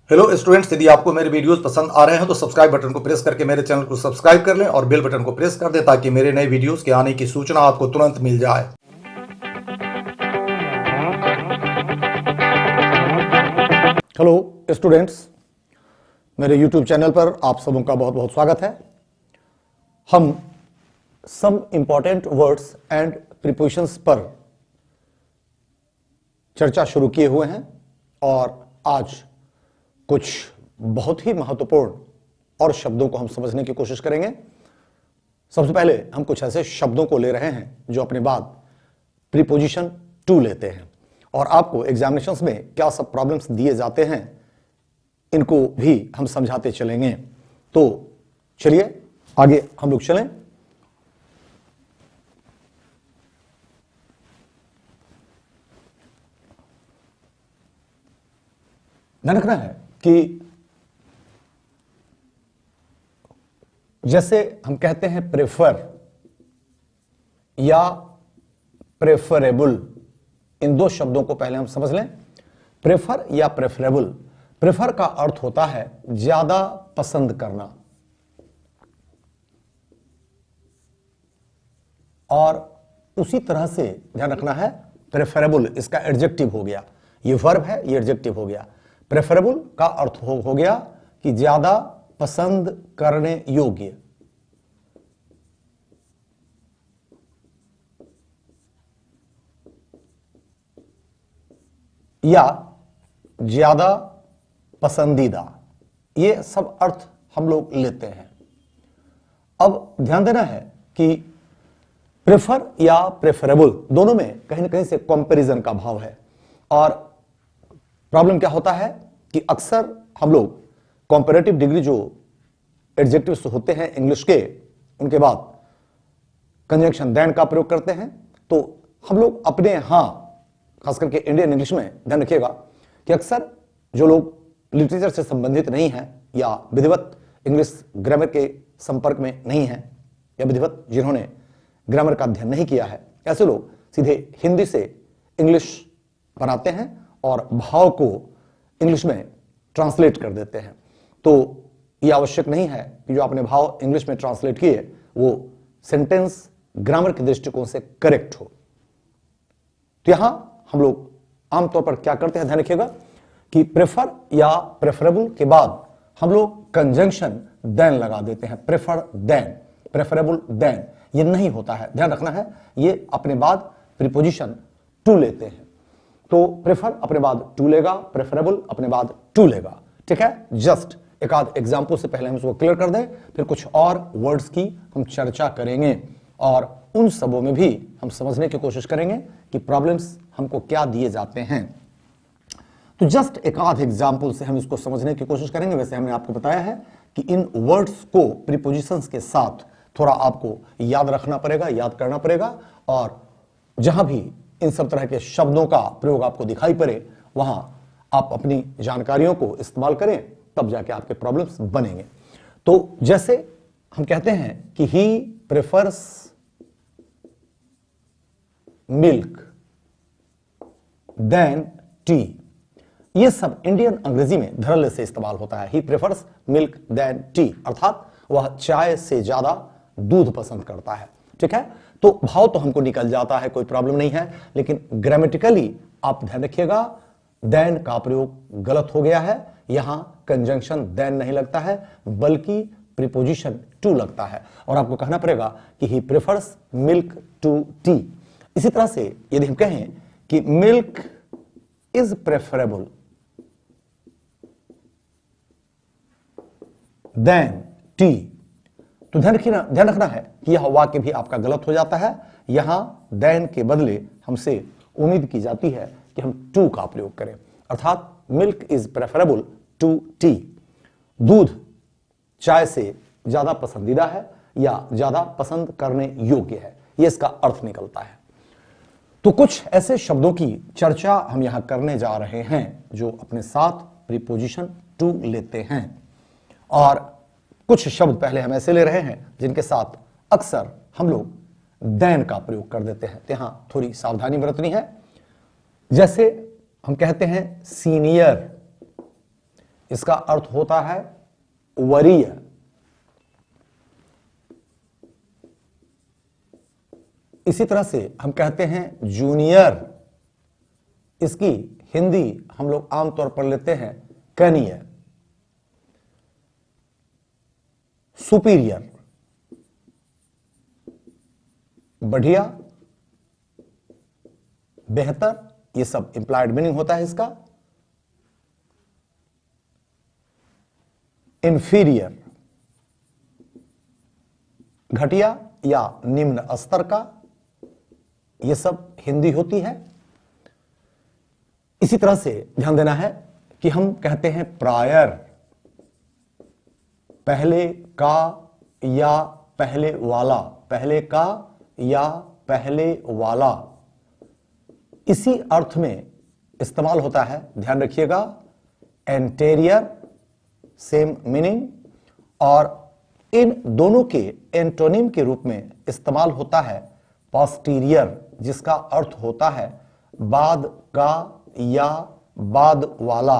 Hello students, यदि आपको मेरे वीडियोस पसंद आ रहे हैं तो सब्सक्राइब बटन को प्रेस करके मेरे चैनल को सब्सक्राइब कर लें और बेल बटन को प्रेस कर दें ताकि मेरे नए वीडियोस के आने की सूचना आपको तुरंत मिल जाए। हेलो स्टूडेंट्स, मेरे YouTube चैनल पर आप सबों का बहुत बहुत स्वागत है। हम some important words and prepositions पर चर्चा शुरू किए हुए हैं और आज कुछ बहुत ही महत्वपूर्ण और शब्दों को हम समझने की कोशिश करेंगे। सबसे पहले हम कुछ ऐसे शब्दों को ले रहे हैं जो अपने बाद प्रीपोजिशन टू लेते हैं और आपको एग्जामिनेशंस में क्या सब प्रॉब्लम्स दिए जाते हैं इनको भी हम समझाते चलेंगे। तो चलिए आगे हम लोग चलें। ध्यान रखना है कि जैसे हम कहते हैं प्रेफर या प्रेफरेबल, इन दो शब्दों को पहले हम समझ लें। प्रेफर या प्रेफरेबल, प्रेफर का अर्थ होता है ज्यादा पसंद करना और उसी तरह से ध्यान रखना है प्रेफरेबल इसका एडजेक्टिव हो गया, ये वर्ब है, ये एडजेक्टिव हो गया। प्रेफरेबल का अर्थ हो गया कि ज्यादा पसंद करने योग्य। या ज्यादा पसंदीदा, ये सब अर्थ हम लोग लेते हैं। अब ध्यान देना है कि प्रेफर या प्रेफरेबल दोनों में कहीं ना कहीं से कंपैरिजन का भाव है और प्रॉब्लम क्या होता है कि अक्सर हम लोग कंपैरेटिव डिग्री जो एडजेक्टिव्स होते हैं इंग्लिश के, उनके बाद कंजंक्शन देन का प्रयोग करते हैं। तो हम लोग अपने यहां खास करके इंडियन इंग्लिश में ध्यान रखिएगा कि अक्सर जो लोग लिटरेचर से संबंधित नहीं है या विधिवत इंग्लिश ग्रामर के संपर्क में नहीं है या विधिवत जिन्होंने ग्रामर का अध्ययन नहीं किया है, ऐसे लोग सीधे हिंदी से इंग्लिश बनाते हैं और भाव को इंग्लिश में ट्रांसलेट कर देते हैं। तो यह आवश्यक नहीं है कि जो आपने भाव इंग्लिश में ट्रांसलेट किए वो सेंटेंस ग्रामर के दृष्टिकोण से करेक्ट हो। तो यहां हम लोग आमतौर पर क्या करते हैं, ध्यान रखिएगा कि प्रेफर या प्रेफरेबल के बाद हम लोग कंजंक्शन देन लगा देते हैं। प्रेफर देन, प्रेफरेबल देन, ये नहीं होता है, ध्यान रखना है। ये अपने बाद प्रीपोजिशन टू लेते हैं। तो प्रेफर अपने बाद टू लेगा, प्रेफरेबल अपने बाद टू लेगा। ठीक है, जस्ट एक आध एग्जाम्पल से पहले हम इसको क्लियर कर दें, फिर कुछ और वर्ड्स की हम चर्चा करेंगे और उन सबों में भी हम समझने की कोशिश करेंगे कि प्रॉब्लम्स हमको क्या दिए जाते हैं। तो जस्ट एक आध एग्जाम्पल से हम इसको समझने की कोशिश करेंगे। वैसे हमने आपको बताया है कि इन वर्ड्स को प्रीपोजिशंस के साथ थोड़ा आपको याद रखना पड़ेगा, याद करना पड़ेगा और जहां भी इन सब तरह के शब्दों का प्रयोग आपको दिखाई पड़े वहां आप अपनी जानकारियों को इस्तेमाल करें, तब जाके आपके प्रॉब्लम्स बनेंगे। तो जैसे हम कहते हैं कि he prefers milk than tea, ये सब इंडियन अंग्रेजी में धड़ल्ले से इस्तेमाल होता है। He prefers milk than tea, अर्थात वह चाय से ज्यादा दूध पसंद करता है। ठीक है, तो भाव तो हमको निकल जाता है, कोई प्रॉब्लम नहीं है, लेकिन ग्रामेटिकली आप ध्यान रखिएगा देन का प्रयोग गलत हो गया है। यहां कंजंक्शन देन नहीं लगता है बल्कि प्रीपोजिशन टू लगता है और आपको कहना पड़ेगा कि he prefers milk to tea. इसी तरह से यदि हम कहें कि milk is preferable than tea, तो ध्यान रखना है कि यह वाक्य भी आपका गलत हो जाता है। यहां देन के बदले हमसे उम्मीद की जाती है कि हम टू का प्रयोग करें, अर्थात milk is preferable to tea, दूध चाय से ज्यादा पसंदीदा है या ज्यादा पसंद करने योग्य है, यह इसका अर्थ निकलता है। तो कुछ ऐसे शब्दों की चर्चा हम यहां करने जा रहे हैं जो अपने साथ प्रीपोजिशन टू लेते हैं और कुछ शब्द पहले हम ऐसे ले रहे हैं जिनके साथ अक्सर हम लोग देन का प्रयोग कर देते हैं। यहां थोड़ी सावधानी बरतनी है। जैसे हम कहते हैं सीनियर इसका अर्थ होता है वरीय। इसी तरह से हम कहते हैं जूनियर, इसकी हिंदी हम लोग आमतौर पर लेते हैं कनीय। सुपीरियर, बढ़िया, बेहतर, ये सब इंप्लाइड मीनिंग होता है इसका। इंफीरियर, घटिया या निम्न स्तर का, ये सब हिंदी होती है। इसी तरह से ध्यान देना है कि हम कहते हैं प्रायर, पहले का या पहले वाला, पहले का या पहले वाला, इसी अर्थ में इस्तेमाल होता है, ध्यान रखिएगा। एंटेरियर, सेम मीनिंग, और इन दोनों के एंटोनिम के रूप में इस्तेमाल होता है पोस्टीरियर, जिसका अर्थ होता है बाद का या बाद वाला।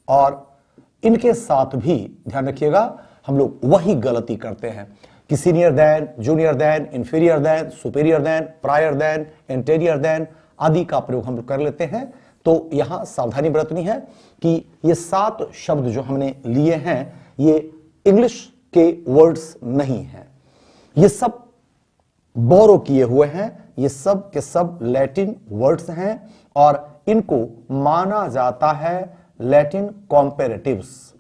और इनके साथ भी ध्यान रखिएगा हम लोग वही गलती करते हैं कि senior than, junior than, inferior than, superior than, prior than, anterior than आदि का प्रयोग हम लोग कर लेते हैं। तो यहां सावधानी बरतनी है कि ये 7 शब्द जो हमने लिए हैं ये इंग्लिश के वर्ड्स नहीं हैं, ये सब बोरो किए हुए हैं, ये सब के सब लैटिन वर्ड्स हैं और इनको माना जाता है लैटिन कॉम्पेरेटिव्स।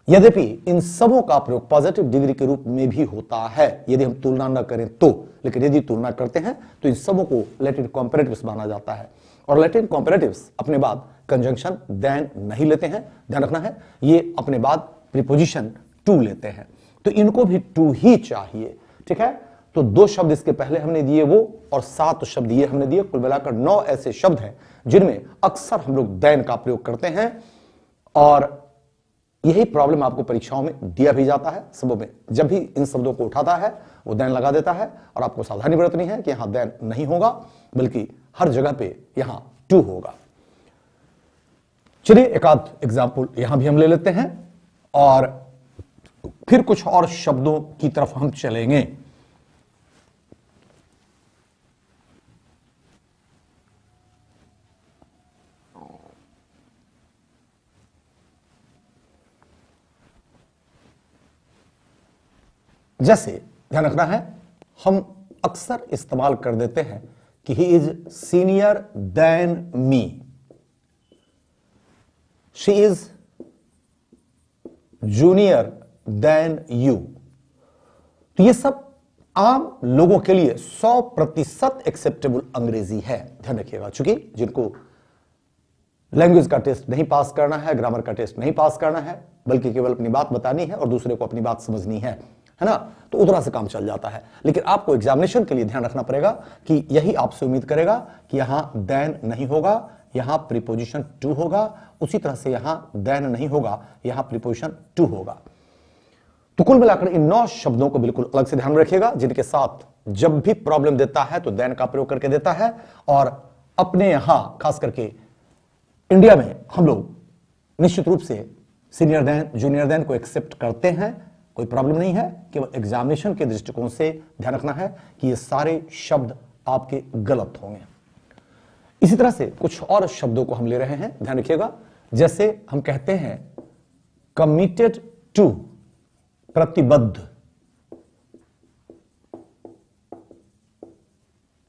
यद्यपि इन सबों का प्रयोग पॉजिटिव डिग्री के रूप में भी होता है यदि हम तुलना न करें तो, लेकिन यदि तुलना करते हैं तो इन सबों को लैटिन कॉम्पेरेटिव्स माना जाता है। और लैटिन कॉम्पेरेटिव्स अपने बाद कंजंक्शन देन नहीं लेते हैं, ध्यान रखना है, ये अपने बाद प्रीपोजिशन टू लेते हैं, तो इनको भी टू ही चाहिए, ठीक है। तो 2 शब्द इसके पहले हमने दिए वो, और 7 शब्द ये हमने दिए, कुल मिलाकर 9 ऐसे शब्द हैं जिनमें अक्सर हम लोग देन का प्रयोग करते हैं। और यही प्रॉब्लम आपको परीक्षाओं में दिया भी जाता है, सबों में जब भी इन शब्दों को उठाता है वो देन लगा देता है, और आपको सावधानी बरतनी है कि यहां देन नहीं होगा बल्कि हर जगह पे यहां टू होगा। चलिए एक आध एग्जाम्पल यहां भी हम ले लेते हैं और फिर कुछ और शब्दों की तरफ हम चलेंगे। जैसे ध्यान रखना है, हम अक्सर इस्तेमाल कर देते हैं कि he is senior than me, she is junior than you. तो ये सब आम लोगों के लिए 100% एक्सेप्टेबल अंग्रेजी है, ध्यान रखिएगा। चूंकि जिनको लैंग्वेज का टेस्ट नहीं पास करना है, ग्रामर का टेस्ट नहीं पास करना है, बल्कि केवल अपनी बात बतानी है और दूसरे को अपनी बात समझनी है ना, तो उतना से काम चल जाता है। लेकिन आपको एग्जामिनेशन के लिए ध्यान रखना पड़ेगा कि यही आपसे उम्मीद करेगा कि यहां देन नहीं होगा, यहां प्रीपोजिशन टू होगा, उसी तरह से यहां देन नहीं होगा, यहां प्रीपोजिशन टू होगा। तो कुल मिलाकर इन 9 शब्दों को बिल्कुल अलग से ध्यान में रखिएगा, जिनके साथ जब भी प्रॉब्लम देता है तो देन का प्रयोग करके देता है। और अपने यहां खास करके इंडिया में हम लोग निश्चित रूप से सीनियर देन, जूनियर देन को एक्सेप्ट करते हैं, कोई प्रॉब्लम नहीं है। केवल एग्जामिनेशन के दृष्टिकोण से ध्यान रखना है कि ये सारे शब्द आपके गलत होंगे। इसी तरह से कुछ और शब्दों को हम ले रहे हैं, ध्यान रखिएगा। जैसे हम कहते हैं कमिटेड टू, प्रतिबद्ध,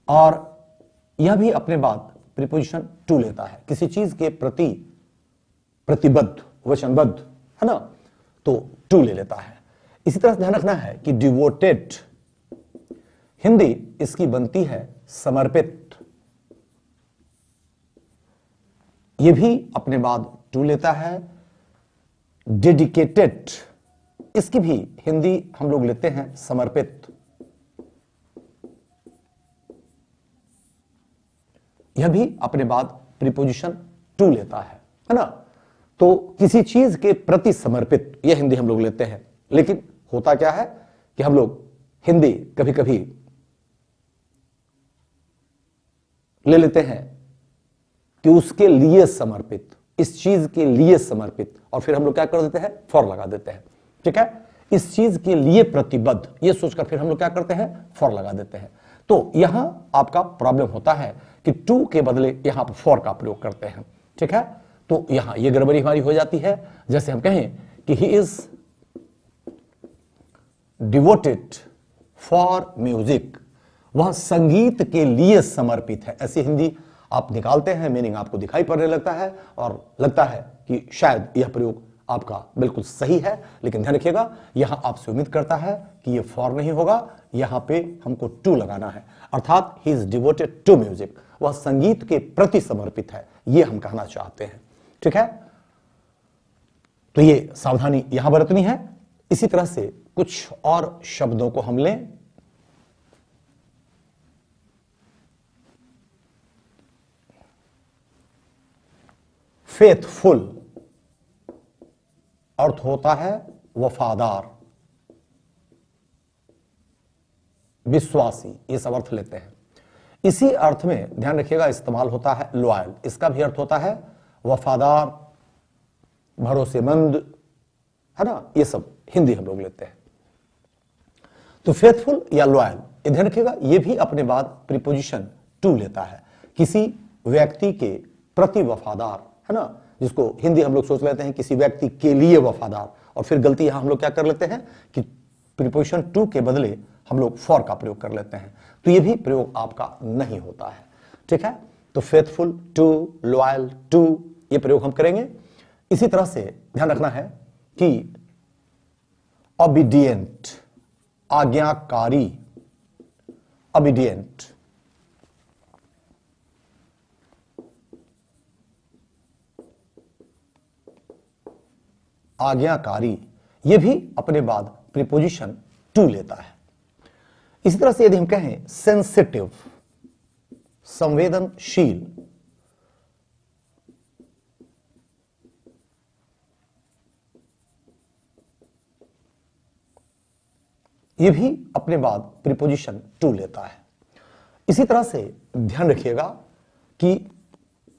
और यह भी अपने बाद प्रीपोजिशन टू लेता है, किसी चीज के प्रति प्रतिबद्ध, वचनबद्ध, है ना, तो टू ले लेता है। इसी तरह ध्यान रखना है कि डिवोटेड, हिंदी इसकी बनती है समर्पित, यह भी अपने बाद टू लेता है। डेडिकेटेड, इसकी भी हिंदी हम लोग लेते हैं समर्पित, यह भी अपने बाद प्रीपोजिशन टू लेता है ना। तो किसी चीज के प्रति समर्पित, यह हिंदी हम लोग लेते हैं। लेकिन होता क्या है कि हम लोग हिंदी कभी कभी ले लेते हैं कि उसके लिए समर्पित, इस चीज के लिए समर्पित, और फिर हम लोग क्या कर देते हैं, फॉर लगा देते हैं। ठीक है, इस चीज के लिए प्रतिबद्ध, ये सोचकर फिर हम लोग क्या करते हैं, फॉर लगा देते हैं। तो यहां आपका प्रॉब्लम होता है कि टू के बदले यहां पर फॉर का प्रयोग करते हैं। ठीक है, तो यहां ये गड़बड़ी हमारी हो जाती है। जैसे हम कहें कि he is devoted for music, वह संगीत के लिए समर्पित है। ऐसी हिंदी आप निकालते हैं, मीनिंग आपको दिखाई पड़ने लगता है और लगता है कि शायद यह प्रयोग आपका बिल्कुल सही है। लेकिन ध्यान रखिएगा, यहां आपसे उम्मीद करता है कि यह फॉर नहीं होगा, यहां पे हमको टू लगाना है, अर्थात he is devoted to music, वह संगीत के प्रति समर्पित है, यह हम कहना चाहते हैं। ठीक है, तो ये सावधानी यहां बरतनी है। इसी तरह से कुछ और शब्दों को हम लें। फेथफुल अर्थ होता है वफादार, विश्वासी, ये सब अर्थ लेते हैं। इसी अर्थ में ध्यान रखिएगा इस्तेमाल होता है लॉयल, इसका भी अर्थ होता है वफादार, भरोसेमंद, है ना, ये सब हिंदी हम लोग लेते हैं। तो फेथफुल या लॉयल, ध्यान रखिएगा ये भी अपने बाद प्रीपोजिशन टू लेता है, किसी व्यक्ति के प्रति वफादार, है ना, जिसको हिंदी हम लोग सोच लेते हैं किसी व्यक्ति के लिए वफादार, और फिर गलती यहां हम लोग क्या कर लेते हैं कि प्रीपोजिशन टू के बदले हम लोग फॉर का प्रयोग कर लेते हैं, तो ये भी प्रयोग आपका नहीं होता है। ठीक है, तो फेथफुल टू, लॉयल टू, ये प्रयोग हम करेंगे। इसी तरह से ध्यान रखना है कि ओबीडिएंट, आज्ञाकारी, ओबीडिएंट, आज्ञाकारी, यह भी अपने बाद प्रीपोजिशन टू लेता है। इसी तरह से यदि हम कहें सेंसिटिव, संवेदनशील, यह भी अपने बाद प्रीपोजिशन टू लेता है। इसी तरह से ध्यान रखिएगा कि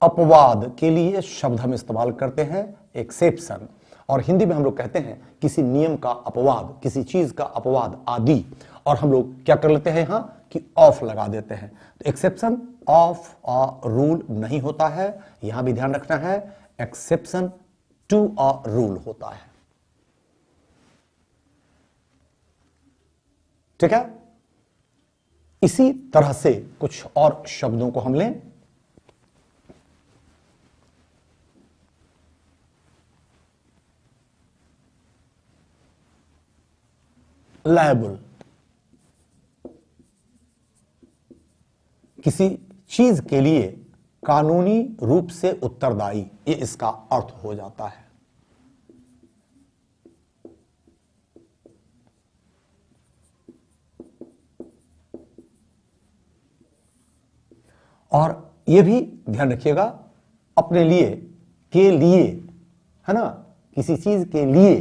अपवाद के लिए शब्द हम इस्तेमाल करते हैं एक्सेप्शन, और हिंदी में हम लोग कहते हैं किसी नियम का अपवाद, किसी चीज का अपवाद आदि, और हम लोग क्या कर लेते हैं यहां कि ऑफ लगा देते हैं। तो एक्सेप्शन ऑफ अ रूल नहीं होता है, यहां भी ध्यान रखना है, एक्सेप्शन टू अ रूल होता है। ठीक है, इसी तरह से कुछ और शब्दों को हम लें। लायबल, किसी चीज के लिए कानूनी रूप से उत्तरदायी, ये इसका अर्थ हो जाता है। और यह भी ध्यान रखिएगा अपने लिए, के लिए, है ना, किसी चीज के लिए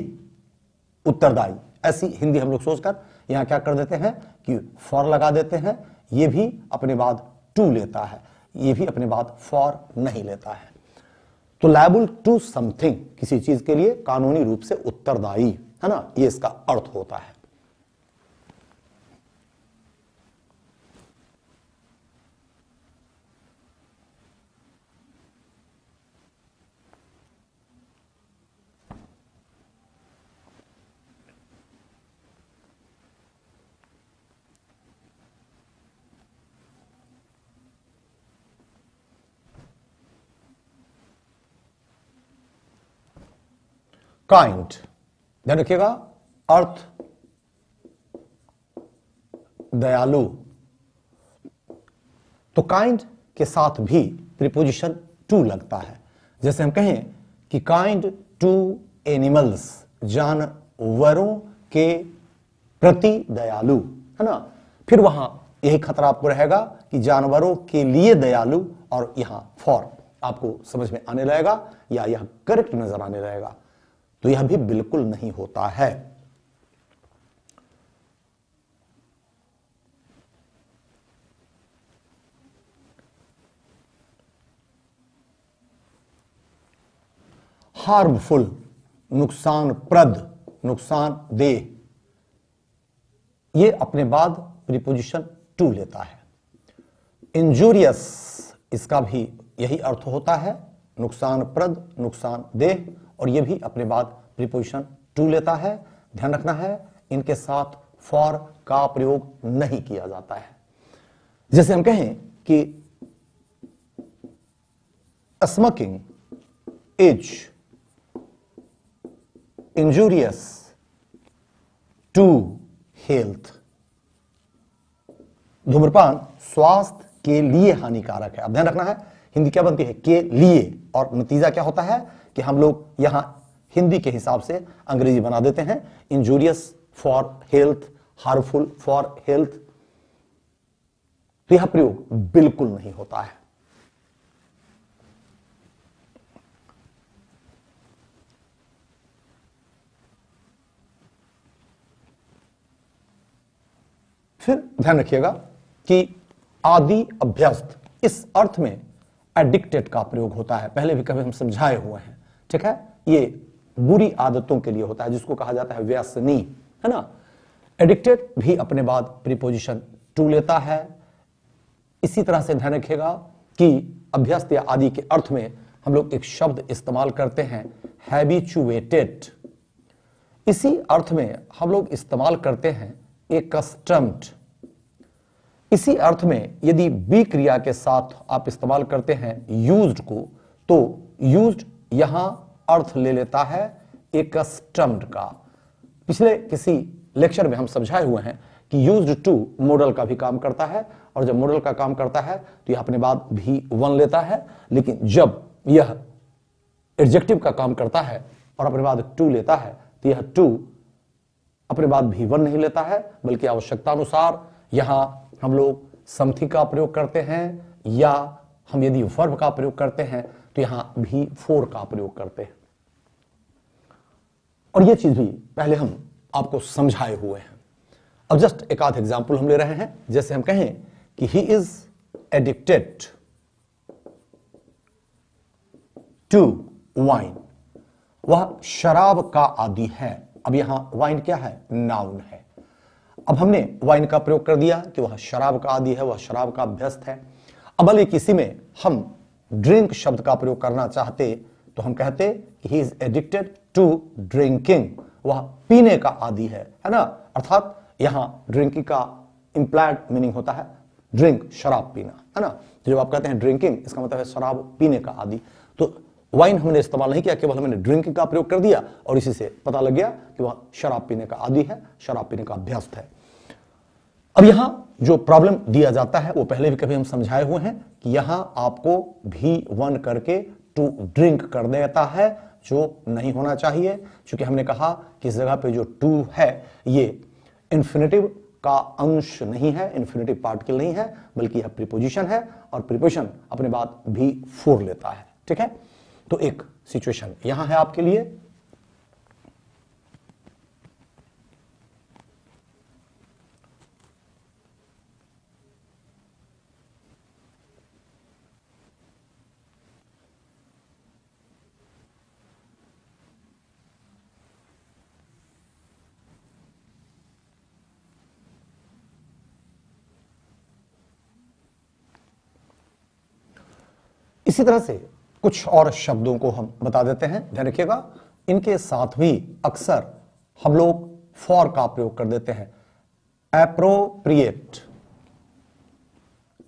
उत्तरदायी, ऐसी हिंदी हम लोग सोचकर यहां क्या कर देते हैं कि फॉर लगा देते हैं, यह भी अपने बाद टू लेता है, यह भी अपने बाद फॉर नहीं लेता है। तो लायबल टू समथिंग, किसी चीज के लिए कानूनी रूप से उत्तरदायी, है ना, यह इसका अर्थ होता है। काइंड, ध्यान रखिएगा अर्थ दयालु, तो काइंड के साथ भी प्रीपोजिशन टू लगता है। जैसे हम कहें कि काइंड टू एनिमल्स, जानवरों के प्रति दयालु, है ना, फिर वहां यही खतरा आपको रहेगा कि जानवरों के लिए दयालु, और यहां फॉर आपको समझ में आने लगेगा या यह करेक्ट नजर आने लगेगा, तो यह भी बिल्कुल नहीं होता है। हार्मफुल, नुकसानप्रद, नुकसानदेह, ये अपने बाद प्रीपोजिशन टू लेता है। इंजूरियस, इसका भी यही अर्थ होता है, नुकसानप्रद, नुकसानदेह, और ये भी अपने बाद प्रीपोजिशन टू लेता है। ध्यान रखना है, इनके साथ फॉर का प्रयोग नहीं किया जाता है। जैसे हम कहें कि smoking is injurious to health, धूम्रपान स्वास्थ्य के लिए हानिकारक है। अब ध्यान रखना है, हिंदी क्या बनती है, के लिए, और नतीजा क्या होता है कि हम लोग यहां हिंदी के हिसाब से अंग्रेजी बना देते हैं, injurious for health, harmful for health. तो यह प्रयोग बिल्कुल नहीं होता है। फिर ध्यान रखिएगा कि आदि अभ्यस्त, इस अर्थ में एडिक्टेड का प्रयोग होता है, पहले भी कभी हम समझाए हुए हैं, ठीक है। ये बुरी आदतों के लिए होता है, जिसको कहा जाता है व्यसनी, है ना। एडिक्टेड भी अपने बाद प्रीपोजिशन टू लेता है। इसी तरह से ध्यान रखिएगा कि अभ्यस्त या आदि के अर्थ में हम लोग एक शब्द इस्तेमाल करते हैं, हैबिचुएटेड। इसी अर्थ में हम लोग इस्तेमाल करते हैं एकस्टम्ड। इसी अर्थ में यदि बी क्रिया के साथ आप इस्तेमाल करते हैं यूज्ड को, तो यूज्ड यहां अर्थ ले लेता है एकस्टम्ड का। पिछले किसी लेक्चर में हम समझाए हुए हैं कि यूज्ड टू मॉडल का भी काम करता है, और जब मॉडल का काम करता है तो यह अपने बाद भी वन लेता है, लेकिन जब यह एडजेक्टिव का काम करता है और अपने बाद टू लेता है तो यह टू अपने बाद भी वन नहीं लेता है, बल्कि आवश्यकता अनुसार यहां हम लोग समथी का प्रयोग करते हैं, या हम यदि वर्ब का प्रयोग करते हैं तो यहां भी फोर का प्रयोग करते हैं। और यह चीज भी पहले हम आपको समझाए हुए हैं। अब जस्ट एक आध एग्जाम्पल हम ले रहे हैं। जैसे हम कहें कि he is addicted to wine, वह शराब का आदी है। अब यहां वाइन क्या है, नाउन है। अब हमने वाइन का प्रयोग कर दिया कि वह शराब का आदी है, वह शराब का अभ्यस्त है। अब अगर किसी में हम ड्रिंक शब्द का प्रयोग करना चाहते तो हम कहते कि he is addicted to drinking, वह पीने का आदी है ना। अर्थात यहां ड्रिंकिंग का इंप्लाइड मीनिंग होता है ड्रिंक, शराब पीना, है ना। तो जब आप कहते हैं ड्रिंकिंग, इसका मतलब है शराब पीने का आदी। तो वाइन हमने इस्तेमाल नहीं किया, केवल हमने ड्रिंकिंग का प्रयोग कर दिया और इसी से पता लग गया कि वह शराब पीने का आदी है, शराब पीने का अभ्यस्त है। अब यहां जो प्रॉब्लम दिया जाता है वो पहले भी कभी हम समझाए हुए हैं कि यहां आपको भी वन करके टू ड्रिंक कर देता है, जो नहीं होना चाहिए, क्योंकि हमने कहा कि इस जगह पे जो टू है ये इंफिनिटिव का अंश नहीं है, इंफिनिटिव पार्टिकल नहीं है, बल्कि यह प्रीपोजिशन है, और प्रीपोजिशन अपने बाद भी फोर लेता है, ठीक है। तो एक सिचुएशन यहां है आपके लिए। इसी तरह से कुछ और शब्दों को हम बता देते हैं, ध्यान रखिएगा। इनके साथ भी अक्सर हम लोग फॉर का प्रयोग कर देते हैं। एप्रोप्रिएट,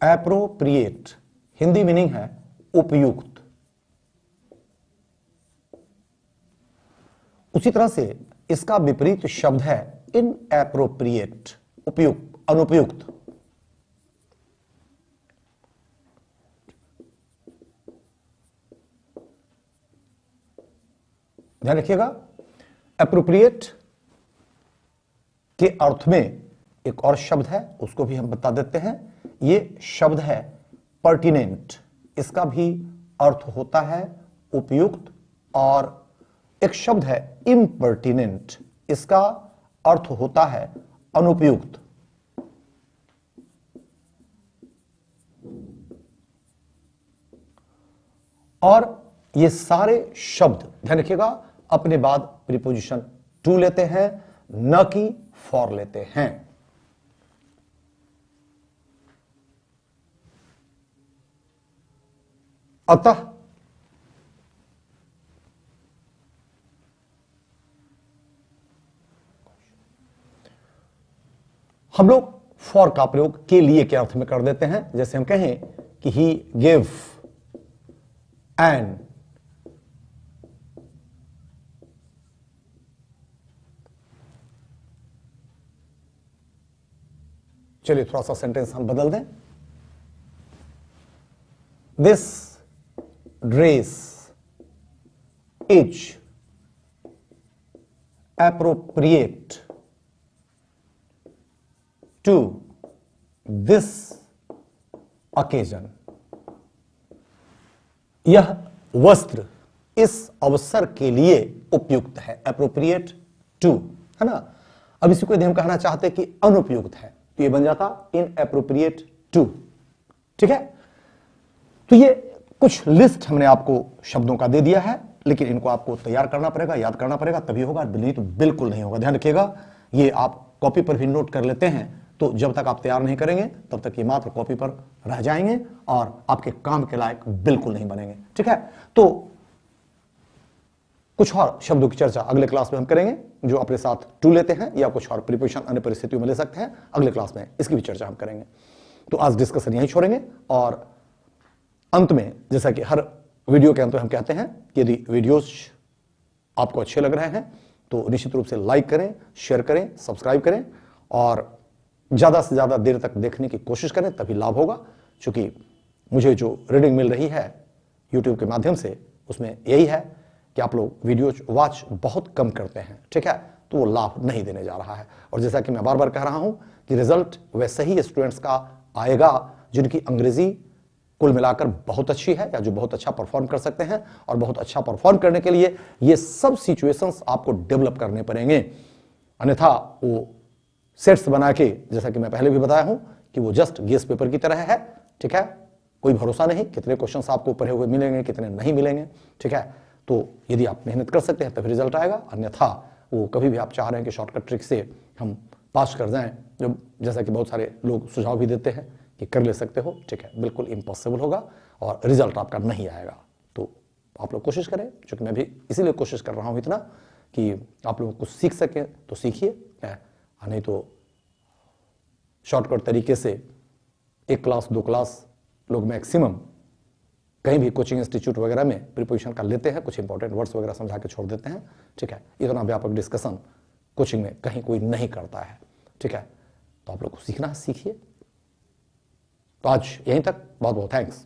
एप्रोप्रिएट हिंदी मीनिंग है उपयुक्त। उसी तरह से इसका विपरीत शब्द है इनएप्रोप्रिएट, उपयुक्त, अनुपयुक्त। ध्यान रखिएगा, एप्रोप्रिएट के अर्थ में एक और शब्द है, उसको भी हम बता देते हैं। ये शब्द है पर्टिनेंट, इसका भी अर्थ होता है उपयुक्त। और एक शब्द है इम्पर्टिनेंट, इसका अर्थ होता है अनुपयुक्त। और ये सारे शब्द ध्यान रखिएगा अपने बाद प्रीपोजिशन टू लेते हैं, न कि फॉर लेते हैं। अतः हम लोग फॉर का प्रयोग के लिए के अर्थ में कर देते हैं। जैसे हम कहें कि ही गेव एन चलिए थोड़ा सा सेंटेंस हम बदल दें। This dress is appropriate to this occasion. यह वस्त्र इस अवसर के लिए उपयुक्त है। एप्रोप्रिएट टू है ना। अब इसी को यदि हम कहना चाहते हैं कि अनुपयुक्त है तो ये बन जाता इनएप्रोप्रिएट टू। ठीक है, तो ये कुछ लिस्ट हमने आपको शब्दों का दे दिया है, लेकिन इनको आपको तैयार करना पड़ेगा, याद करना पड़ेगा, तभी होगा, नहीं तो बिल्कुल नहीं होगा। ध्यान रखिएगा, ये आप कॉपी पर भी नोट कर लेते हैं तो जब तक आप तैयार नहीं करेंगे तब तक ये मात्र कॉपी पर रह जाएंगे और आपके काम के लायक बिल्कुल नहीं बनेंगे। ठीक है, तो कुछ और शब्दों की चर्चा अगले क्लास में हम करेंगे जो अपने साथ टू लेते हैं या कुछ और प्रीपोजिशन अन्य परिस्थितियों में ले सकते हैं। अगले क्लास में इसकी भी चर्चा हम करेंगे। तो आज डिस्कशन यहीं छोड़ेंगे और अंत में, जैसा कि हर वीडियो के अंत में हम कहते हैं कि यदि वीडियोस आपको अच्छे लग रहे हैं तो निश्चित रूप से लाइक करें, शेयर करें, सब्सक्राइब करें और ज्यादा से ज्यादा देर तक देखने की कोशिश करें, तभी लाभ होगा। क्योंकि मुझे जो रीडिंग मिल रही है यूट्यूब के माध्यम से उसमें यही है कि आप लोग वीडियो वॉच बहुत कम करते हैं। ठीक है, तो वो लाभ नहीं देने जा रहा है। और जैसा कि मैं बार बार कह रहा हूं कि रिजल्ट वैसे ही स्टूडेंट्स का आएगा जिनकी अंग्रेजी कुल मिलाकर बहुत अच्छी है या जो बहुत अच्छा परफॉर्म कर सकते हैं। और बहुत अच्छा परफॉर्म करने के लिए ये सब सिचुएशंस आपको डेवलप करने पड़ेंगे, अन्यथा वो सेट्स बना के, जैसा कि मैं पहले भी बताया हूं कि वो जस्ट गेस पेपर की तरह है। ठीक है, कोई भरोसा नहीं कितने क्वेश्चंस आपको पढ़े हुए मिलेंगे, कितने नहीं मिलेंगे। ठीक है, तो यदि आप मेहनत कर सकते हैं तभी रिजल्ट आएगा, अन्यथा वो कभी भी आप चाह रहे हैं कि शॉर्टकट ट्रिक से हम पास कर जाएं, जो जैसा कि बहुत सारे लोग सुझाव भी देते हैं कि कर ले सकते हो। ठीक है, बिल्कुल इम्पॉसिबल होगा और रिजल्ट आपका नहीं आएगा। तो आप लोग कोशिश करें, क्योंकि मैं भी इसीलिए कोशिश कर रहा हूं इतना कि आप लोग कुछ सीख सकें तो सीखिए, नहीं तो शॉर्टकट तरीके से एक क्लास 2 क्लास लोग मैक्सिमम कहीं भी कोचिंग इंस्टीट्यूट वगैरह में प्रीपोजिशन का लेते हैं, कुछ इंपॉर्टेंट वर्ड्स वगैरह समझा के छोड़ देते हैं। ठीक है, इतना व्यापक डिस्कशन कोचिंग में कहीं कोई नहीं करता है। ठीक है, तो आप लोग को सीखना है, सीखिए। तो आज यहीं तक, बहुत बहुत थैंक्स।